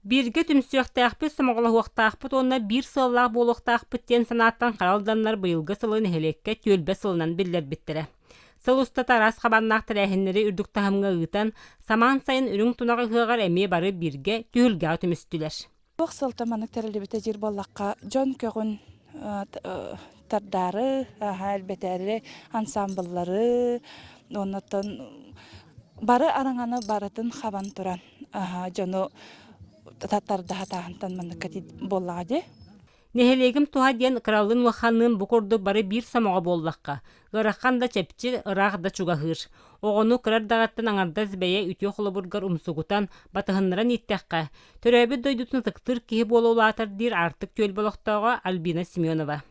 Бирге түмсүөхтээхпит сомоголоһуохтаахпыт онна бир сыллаах буолуохтаахпыт тен санааттан харалданнар быйылга сылын эһэлекке түөлбэ сылынан биллэрбиттэрэ. Сыл уста тарас хабаннаах тирээһиннери үрдүк таһымга ыытан самаан сайын үрүң тунага ыһыагар эмиэ бары бирге түһүлгээ түмүстүлэр. Бох сылтаманы терелебите жир боллакка жон көгүн тардары, элбетери ансамбльлары, оннотон бары араңаны барытын хабан туран. Жону таттардаха таахантан маныкати боллаади. Нехелегим туха диэн краллын уаханын бу курдук бары бир самоҕа буоллакка. Ыраххан да чэпчи, ыраах да чугаһыыр. Оҕону кырардагаттан аҥардас бэйэ үтүө холобургар умсугутан батыһыннаран иттээххэ. Төрөөбүт дойдутун тыктыр киһи буолуулаатар диир артык түөл болохтоҕо Альбина Семенова.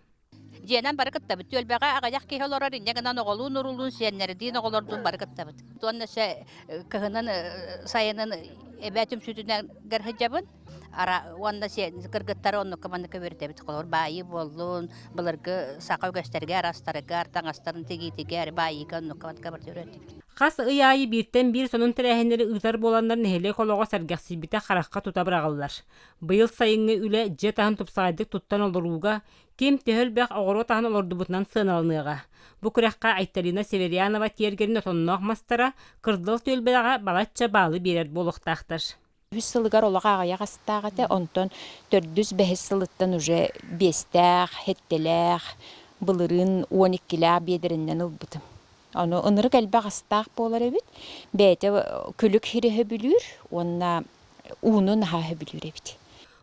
Дьенан барыкыттабыт. Түөлбэҕэ аҕайах киһи олорор иннегынан оҕолуун урулуун сиэннэрдиин оҕолордуун барыкыттабыт. Туонна кыһынын сайынын эбэтим сүтүнэн гэрхэжабын. Ара уонна кыргыттары оннукка манныка бердебит колор баайы боллун былыргы сака өгэстерге арастарыгар таңастарын тиги баайыга оннукка манныка бердебит. Хас ыйаайы бииртен бир сонун тирээһиннери ыытар буоланнар нехеле холоҕо сэргэхсибите харахха тута быраҕыллар. Быйыл сайыҥҥа үлэ дьэ таһын тупсаайдык туттан олоруuга ким төһөлбэх оҕоро таһын олордубутунан сыаналыныаҕа. Бу күрэххэ Айталина Северянова тиэргэрин отонноох мастара кырдыл түөлбэҕэ балачча баалы биэрэр буолуохтаахтар. Үс сылыгар олаға ағая қастағаты, онтон төрдүс бәхес сылыттан уже бестәқ, хеттеләқ, бұлырын 12-ләқ бедеріннен ұлбытым. Оны ынырық әлбә қастақ болар әбіт, бәйті күлік хирехі білір, онына уынын хағы білір әбіт.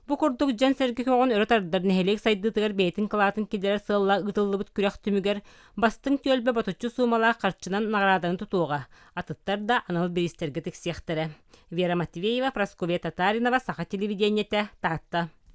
Бу курдук жан сәргі көғын өрі тардар нехелек сайдытыгар бәйтін кылатын килдері сылла ытыллыбыт күрәк түмігер, бастың төлбе батучу суымала қарчынан нағараданы тұтуға. Атыттар да анал беристерге тексияқтары. Вера Матвеева, Прасковья Татаринова, Саха телевидениете, Татта.